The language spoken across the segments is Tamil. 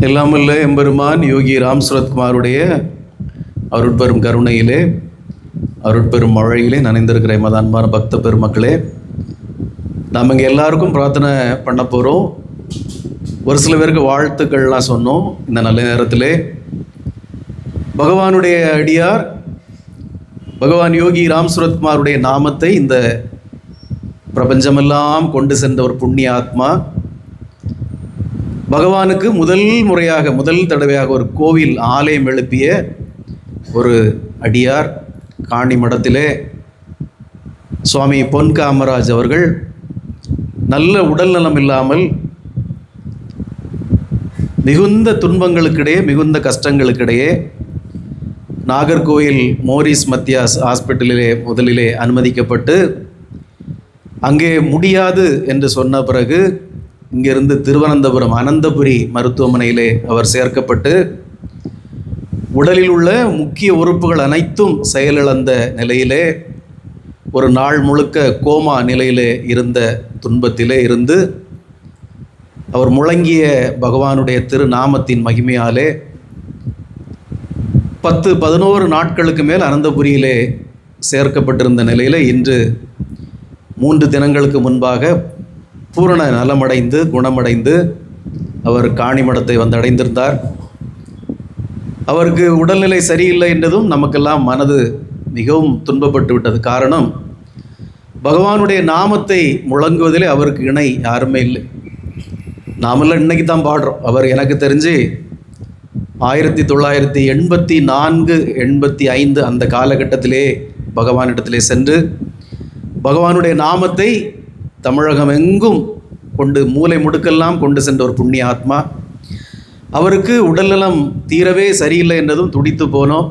எல்லாமல்ல எம்பெருமான் யோகி ராம் சுரத்குமாருடைய அருட்பெரும் கருணையிலே அருட்பெரும் மழையிலே நனைந்திருக்கிற எமது அன்பான பக்த பெருமக்களே, நாம் இங்கே எல்லாருக்கும் பிரார்த்தனை பண்ண போகிறோம். ஒரு சில பேருக்கு வாழ்த்துக்கள்லாம் சொன்னோம். இந்த நல்ல நேரத்திலே பகவானுடைய அடியார் பகவான் யோகி ராம் சுரத்குமாருடைய நாமத்தை இந்த பிரபஞ்சமெல்லாம் கொண்டு சென்ற ஒரு புண்ணிய ஆத்மா, பகவானுக்கு முதல் தடவையாக ஒரு கோவில் ஆலயம் எழுப்பிய ஒரு அடியார், காணி மடத்திலே சுவாமி பொன் காமராஜ் அவர்கள் நல்ல உடல் நலம் இல்லாமல் மிகுந்த துன்பங்களுக்கிடையே, மிகுந்த கஷ்டங்களுக்கிடையே நாகர்கோவில் மோரிஸ் மத்தியாஸ் ஹாஸ்பிட்டலிலே முதலிலே அனுமதிக்கப்பட்டு, அங்கே முடியாது என்று சொன்ன பிறகு இங்கிருந்து திருவனந்தபுரம் அனந்தபுரி மருத்துவமனையிலே அவர் சேர்க்கப்பட்டு, உடலில் உள்ள முக்கிய உறுப்புகள் அனைத்தும் செயலிழந்த நிலையிலே, ஒரு நாள் முழுக்க கோமா நிலையிலே இருந்த துன்பத்திலே இருந்து அவர் முழங்கிய பகவானுடைய திருநாமத்தின் மகிமையாலே 10-11 நாட்களுக்கு மேல் அனந்தபுரியிலே சேர்க்கப்பட்டிருந்த நிலையில் இன்று 3 தினங்களுக்கு முன்பாக பூரண நலமடைந்து குணமடைந்து அவர் காணிமடத்தை வந்து அடைந்திருந்தார். அவருக்கு உடல்நிலை சரியில்லை என்றதும் நமக்கெல்லாம் மனது மிகவும் துன்பப்பட்டு விட்டது. காரணம், பகவானுடைய நாமத்தை முழங்குவதிலே அவருக்கு இணை யாருமே இல்லை. நாமெல்லாம் இன்னைக்கு தான் பாடுறோம். அவர் எனக்கு தெரிஞ்சு 1984-85 அந்த காலகட்டத்திலே பகவானிடத்திலே சென்று பகவானுடைய நாமத்தை தமிழகம் எங்கும் கொண்டு, மூலை முடுக்கெல்லாம் கொண்டு சென்ற ஒரு புண்ணிய ஆத்மா. அவருக்கு உடல்நலம் தீரவே சரியில்லை என்றதும் துடித்து போனோம்.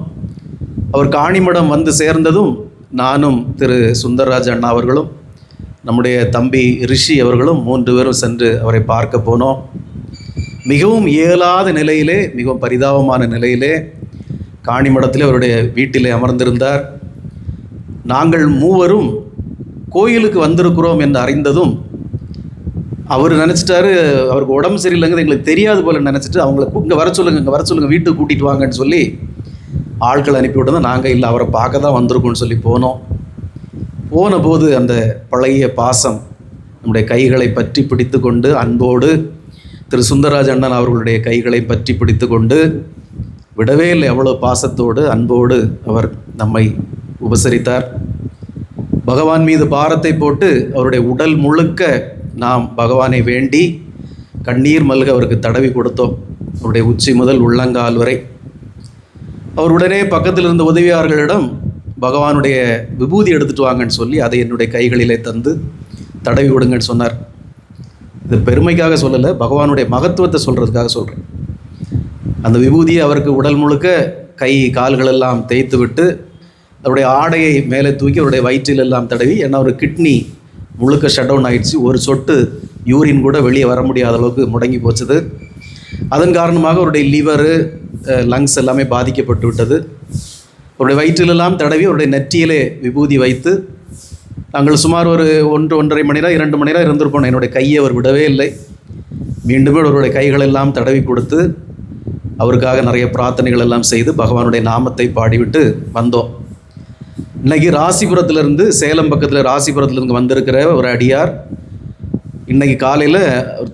அவர் காணிமடம் வந்து சேர்ந்ததும் நானும் திரு சுந்தரராஜ் அண்ணா அவர்களும் நம்முடைய தம்பி ரிஷி அவர்களும் 3 பேரும் சென்று அவரை பார்க்க போனோம். மிகவும் இயலாத நிலையிலே, மிகவும் பரிதாபமான நிலையிலே காணிமடத்திலே அவருடைய வீட்டிலே அமர்ந்திருந்தார். நாங்கள் 3 கோயிலுக்கு வந்திருக்கிறோம் என்று அறிந்ததும் அவர் நினச்சிட்டாரு, அவருக்கு உடம்பு சரியில்லைங்கிறது எங்களுக்கு தெரியாது போல நினச்சிட்டு, அவங்கள இங்கே வர சொல்லுங்கள், வீட்டுக்கு கூட்டிகிட்டு வாங்கன்னு சொல்லி ஆட்கள் அனுப்பிவிட்டோம். நாங்கள் இல்லை, அவரை பார்க்க தான் வந்திருக்கோம்னு சொல்லி போன போது அந்த பழைய பாசம் நம்முடைய கைகளை பற்றி பிடித்து கொண்டு, அன்போடு திரு சுந்தரராஜ் அண்ணன் அவர்களுடைய கைகளை பற்றி பிடித்து கொண்டு விடவே இல்லை. அவ்வளோ பாசத்தோடு அன்போடு அவர் நம்மை உபசரித்தார். பகவான் மீது பாரத்தை போட்டு அவருடைய உடல் முழுக்க நாம் பகவானை வேண்டி கண்ணீர் மல்க அவருக்கு தடவி கொடுத்தோம், அவருடைய உச்சி முதல் உள்ளங்கால் வரை. அவர் உடனே பக்கத்தில் இருந்த உதவியாளர்களிடம் பகவானுடைய விபூதி எடுத்துகிட்டு வாங்கன்னு சொல்லி அதை என்னுடைய கைகளிலே தந்து தடவி விடுங்கன்னு சொன்னார். இது பெருமைக்காக சொல்லலை, பகவானுடைய மகத்துவத்தை சொல்கிறதுக்காக சொல்கிறேன். அந்த விபூதியை அவருக்கு உடல் முழுக்க கை கால்களெல்லாம் தேய்த்து விட்டு அவருடைய ஆடையை மேலே தூக்கி அவருடைய வயிற்றிலெல்லாம் தடவி, ஏன்னா ஒரு கிட்னி முழுக்க ஷட் டவுன் ஆகிடுச்சு. ஒரு சொட்டு யூரின் கூட வெளியே வர முடியாத அளவுக்கு முடங்கி போச்சுது. அதன் காரணமாக அவருடைய லிவரு, லங்ஸ் எல்லாமே பாதிக்கப்பட்டு விட்டது. அவருடைய வயிற்றிலெல்லாம் தடவி அவருடைய நெற்றியிலே விபூதி வைத்து நாங்கள் சுமார் ஒரு 1-1.5 மணி நேரம் 2 மணி நேரம் இருந்திருப்போம். என்னுடைய கையை அவர் விடவே இல்லை. மீண்டும் அவருடைய கைகளெல்லாம் தடவி கொடுத்து அவருக்காக நிறைய பிரார்த்தனைகள் எல்லாம் செய்து பகவானுடைய நாமத்தை பாடிவிட்டு வந்தோம். இன்றைக்கி ராசிபுரத்திலிருந்து, சேலம் பக்கத்தில் ராசிபுரத்திலிருந்து வந்திருக்கிற ஒரு அடியார் இன்றைக்கி காலையில்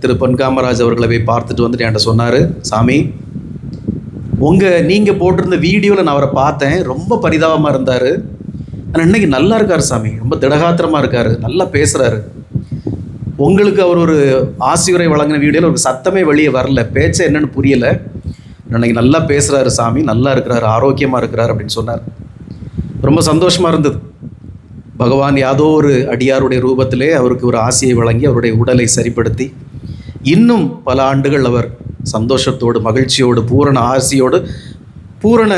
திரு பொன் காமராஜ் அவர்களை போய் பார்த்துட்டு வந்துட்டு என்கிட்ட சொன்னார், சாமி நீங்கள் போட்டிருந்த வீடியோவில் நான் அவரை பார்த்தேன், ரொம்ப பரிதாபமாக இருந்தார். ஆனால் இன்றைக்கி நல்லா இருக்கார் சாமி, ரொம்ப திடகாத்திரமாக இருக்கார், நல்லா பேசுகிறாரு. உங்களுக்கு அவர் ஒரு ஆசியுரை வழங்கின வீடியோவில் ஒரு சத்தமே வெளியே வரல, பேச்சை என்னென்னு புரியலை, இன்றைக்கி நல்லா பேசுகிறாரு சாமி, நல்லா இருக்கிறார், ஆரோக்கியமாக இருக்கிறார் அப்படின்னு சொன்னார். ரொம்ப சந்தோஷமாக இருந்தது. பகவான் யாதோ ஒரு அடியாருடைய ரூபத்திலே அவருக்கு ஒரு ஆசியை வழங்கி அவருடைய உடலை சரிப்படுத்தி இன்னும் பல ஆண்டுகள் அவர் சந்தோஷத்தோடு, மகிழ்ச்சியோடு, பூரண ஆசியோடு, பூரண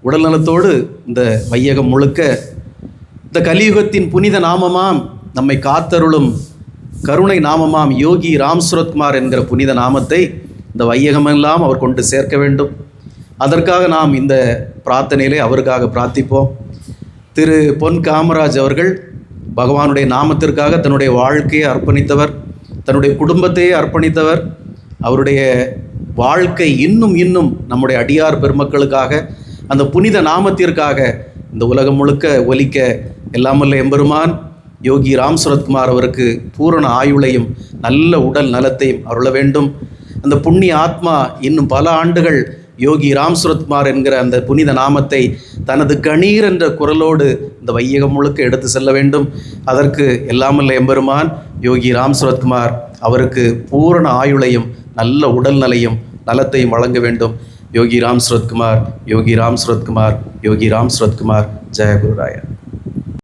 உடல்நலத்தோடு இந்த வையகம் முழுக்க இந்த கலியுகத்தின் புனித நாமமாம், நம்மை காத்தருளும் கருணை நாமமாம் யோகி ராம் சுரத்குமார் என்கிற புனித நாமத்தை இந்த வையகமெல்லாம் அவர் கொண்டு சேர்க்க வேண்டும். அதற்காக நாம் இந்த பிரார்த்தனையிலே அவருக்காக பிரார்த்திப்போம். திரு பொன் காமராஜ் அவர்கள் பகவானுடைய நாமத்திற்காக தன்னுடைய வாழ்க்கையை அர்ப்பணித்தவர், தன்னுடைய குடும்பத்தையே அர்ப்பணித்தவர். அவருடைய வாழ்க்கை இன்னும் இன்னும் நம்முடைய அடியார் பெருமக்களுக்காக, அந்த புனித நாமத்திற்காக இந்த உலகம் முழுக்க ஒலிக்க எல்லாமல்ல எம்பெருமான் யோகி ராம் சரத்குமார் அவருக்கு பூரண ஆயுளையும் நல்ல உடல் நலத்தையும் அருள வேண்டும். அந்த புண்ணிய ஆத்மா இன்னும் பல ஆண்டுகள் யோகி ராம் சரத்குமார் என்கிற அந்த புனித நாமத்தை தனது கணீர் என்ற குரலோடு இந்த வையகம் முழுக்க எடுத்து செல்ல வேண்டும். அதற்கு எல்லாமல்ல எம்பெருமான் யோகி ராம் சரத்குமார் அவருக்கு பூரண ஆயுளையும் நல்ல உடல் நலையும் நலத்தையும் வழங்க வேண்டும். யோகி ராம் சரத்குமார், யோகி ராம் சரத்குமார், யோகி ராம் சரத்குமார். ஜெய குருராயா.